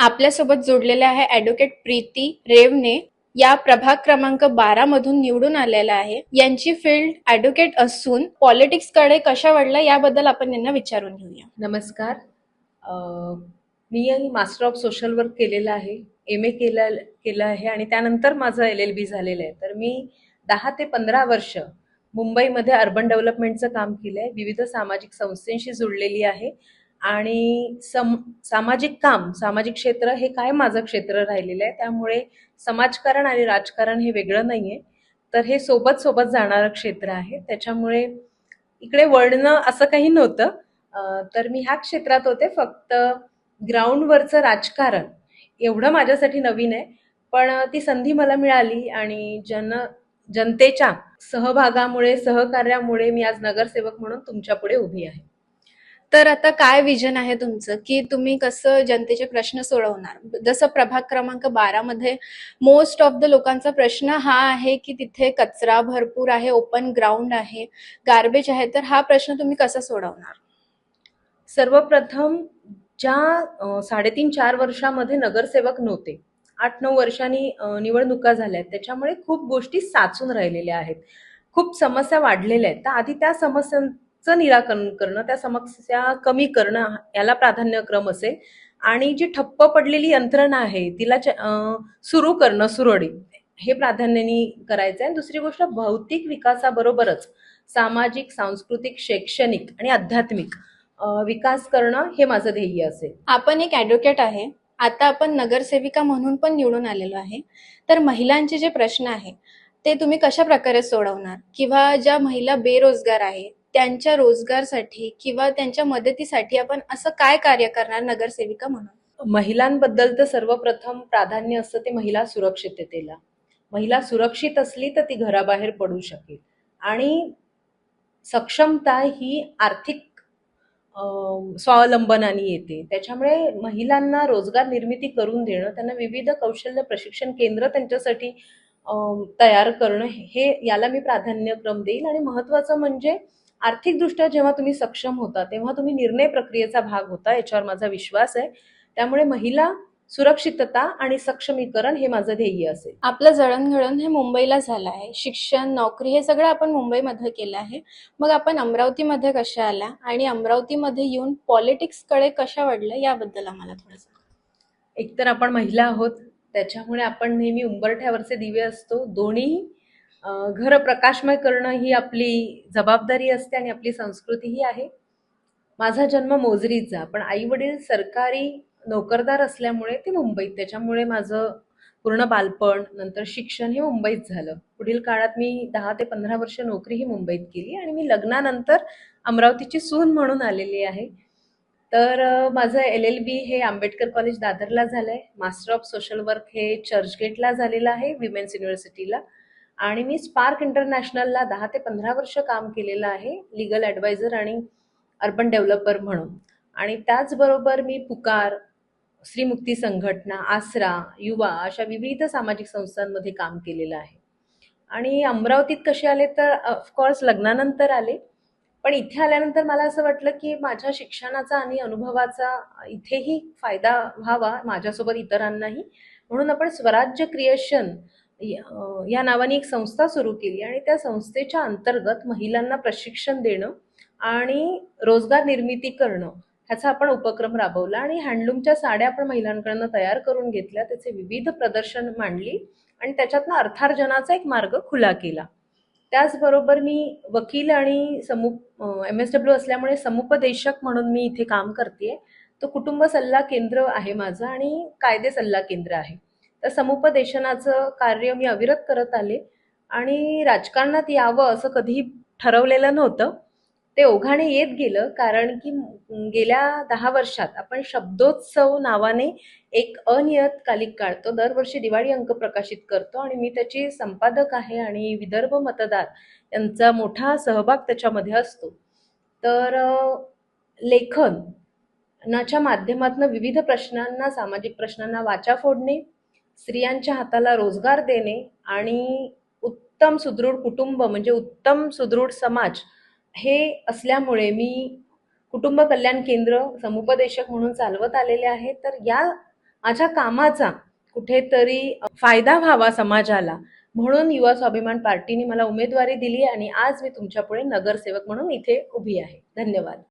आपल्यासोबत जोडलेले आहे ॲडव्होकेट प्रीती रेवणे. या प्रभाग क्रमांक 12 मधून निवडून आलेला आहे. यांची फील्ड ॲडव्होकेट असून पॉलिटिक्सकडे कशा वळल्या याबद्दल आपण यांना विचारून घेऊया. नमस्कार. मी मास्टर ऑफ सोशल वर्क केलेलं आहे, MA केलं आहे आणि त्यानंतर माझं LLB झालेलं आहे. तर मी 10 ते 15 वर्ष मुंबईमध्ये अर्बन डेव्हलपमेंटचं काम केलं आहे. विविध सामाजिक संस्थांशी जुळलेली आहे आणि सामाजिक काम, सामाजिक क्षेत्र हे काय माझं क्षेत्र राहिलेलं आहे. त्यामुळे समाजकारण आणि राजकारण हे वेगळं नाही आहे, तर हे सोबत सोबत जाणारं क्षेत्र आहे. त्याच्यामुळे इकडे वळणं असं काही नव्हतं. तर मी ह्या क्षेत्रात होते. फक्त ग्राउंडवरचं राजकारण एवढं माझ्यासाठी नवीन आहे, पण ती संधी मला मिळाली आणि जनतेच्या सहभागामुळे, सहकार्यामुळे मी आज नगरसेवक म्हणून तुमच्या पुढे उभी आहे. तर आता काय विजन आहे तुमचं, की तुम्ही कसं जनतेचे प्रश्न सोडवणार? जसं प्रभाग क्रमांक 12 मध्ये मोस्ट ऑफ द लोकांचा प्रश्न हा आहे की तिथे कचरा भरपूर आहे, ओपन ग्राउंड आहे, गार्बेज आहे. तर हा प्रश्न तुम्ही कसा सोडवणार? सर्वप्रथम ज्या 3.5-4 वर्षामध्ये नगरसेवक नव्हते, 8-9 वर्षांनी निवडणुका झाल्या आहेत, त्याच्यामुळे खूप गोष्टी साचून राहिलेल्या आहेत, खूप समस्या वाढलेल्या आहेत. तर आधी त्या समस्यांचं निराकरण करणं, त्या समस्या कमी करणं याला प्राधान्यक्रम असेल आणि जी ठप्प पडलेली यंत्रणा आहे तिला सुरू करणं सुरळीत, हे प्राधान्याने करायचं आहे. दुसरी गोष्ट, भौतिक विकासाबरोबरच सामाजिक, सांस्कृतिक, शैक्षणिक आणि आध्यात्मिक विकास करणं हे माझं ध्येय असेल. आपण एक ॲडव्होकेट आहे, आता आपण नगरसेविका म्हणून पण निवडून आलेलो आहे. तर महिलांचे जे प्रश्न आहे ते तुम्ही कशा प्रकारे सोडवणार, किंवा ज्या महिला बेरोजगार आहे त्यांच्या रोजगारसाठी किंवा त्यांच्या मदतीसाठी आपण असं काय कार्य करणार नगरसेविका म्हणून? महिलांबद्दल तर सर्वप्रथम प्राधान्य असतं ते महिला सुरक्षिततेला. महिला सुरक्षित असली तर ती घराबाहेर पडू शकेल आणि सक्षमता ही आर्थिक स्वावलंबनाने येते. त्याच्यामुळे महिलांना रोजगार निर्मिती करून देणं, त्यांना विविध कौशल्य प्रशिक्षण केंद्र त्यांच्यासाठी तयार करणं, हे याला मी प्राधान्यक्रम देईल. आणि महत्त्वाचं म्हणजे आर्थिकदृष्ट्या जेव्हा तुम्ही सक्षम होता तेव्हा तुम्ही निर्णय प्रक्रियेचा भाग होता, याच्यावर माझा विश्वास आहे. त्यामुळे महिला सुरक्षितता आणि सक्षमीकरण हे माझं ध्येय असेल. आपलं जडणघडण हे मुंबईला झालं आहे, शिक्षण, नोकरी हे सगळं आपण मुंबईमध्ये केलं आहे. मग आपण अमरावतीमध्ये कशा आल्या आणि अमरावतीमध्ये येऊन पॉलिटिक्सकडे कशा वळल्या याबद्दल आम्हाला थोडंसं. एकतर आपण महिला आहोत, त्याच्यामुळे आपण नेहमी उंबरठ्यावरचे दिवे असतो. दोन्ही घर प्रकाशमय करणं ही आपली जबाबदारी असते आणि आपली संस्कृतीही आहे. माझा जन्म मोजरीचा, पण आई वडील सरकारी नोकरदार असल्यामुळे ते मुंबईत, त्याच्यामुळे माझं पूर्ण बालपण, नंतर शिक्षण हे मुंबईत झालं. पुढील काळात मी 10 ते 15 वर्ष नोकरी ही मुंबईत केली आणि मी लग्नानंतर अमरावतीची सून म्हणून आलेली आहे. तर माझं LLB हे आंबेडकर कॉलेज दादरला झालंय. मास्टर ऑफ सोशल वर्क हे चर्चगेटला झालेलं आहे, विमेन्स युनिव्हर्सिटीला. आणि मी स्पार्क इंटरनॅशनलला 10 ते 15 वर्ष काम केलेलं आहे, लिगल ॲडवायझर आणि अर्बन डेव्हलपर म्हणून. आणि त्याचबरोबर मी पुकार, श्रीमुक्ती संघटना, आसरा, युवा अशा विविध सामाजिक संस्थांमध्ये काम केलेलं आहे. आणि अमरावतीत कसे आले तर ऑफकोर्स लग्नानंतर आले, पण इथे आल्यानंतर मला असं वाटलं की माझ्या शिक्षणाचा आणि अनुभवाचा इथेही फायदा व्हावा, माझ्यासोबत इतरांनाही. म्हणून आपण स्वराज्य क्रिएशन या नावाने एक संस्था सुरू केली आणि त्या संस्थेच्या अंतर्गत महिलांना प्रशिक्षण देणं आणि रोजगार निर्मिती करणं ह्याचा आपण उपक्रम राबवला. आणि हँडलूमच्या साड्या आपण महिलांकडनं तयार करून घेतल्या, त्याचे विविध प्रदर्शन मांडली आणि त्याच्यातनं अर्थार्जनाचा एक मार्ग खुला केला. त्याचबरोबर मी वकील आणि MSW असल्यामुळे समुपदेशक म्हणून मी इथे काम करते. तो कुटुंब सल्ला केंद्र आहे माझं आणि कायदे सल्ला केंद्र आहे. तर समुपदेशनाचं कार्य मी अविरत करत आले आणि राजकारणात यावं असं कधी ठरवलेलं नव्हतं. ते ओघाने येत गेलं, कारण की गेल्या 10 वर्षात आपण शब्दोत्सव नावाने एक अनियतकालिक काढतो, दरवर्षी दिवाळी अंक प्रकाशित करतो आणि मी त्याची संपादक आहे आणि विदर्भ मतदार यांचा मोठा सहभाग त्याच्यामध्ये असतो. तर लेखनाच्या माध्यमातून विविध प्रश्नांना, सामाजिक प्रश्नांना वाचा फोडणे, स्त्रियांच्या हाताला रोजगार देणे आणि उत्तम सुदृढ कुटुंब म्हणजे उत्तम सुदृढ समाज हे असल्यामुळे मी कुटुंब कल्याण केंद्र समुपदेशक म्हणून चालवत आलेले आहे. तर या माझ्या कामाचा कुठेतरी फायदा व्हावा समाजाला, म्हणून युवा स्वाभिमान पार्टीने मला उमेदवारी दिली आणि आज मी तुमच्यापुढे नगरसेवक म्हणून इथे उभी आहे. धन्यवाद.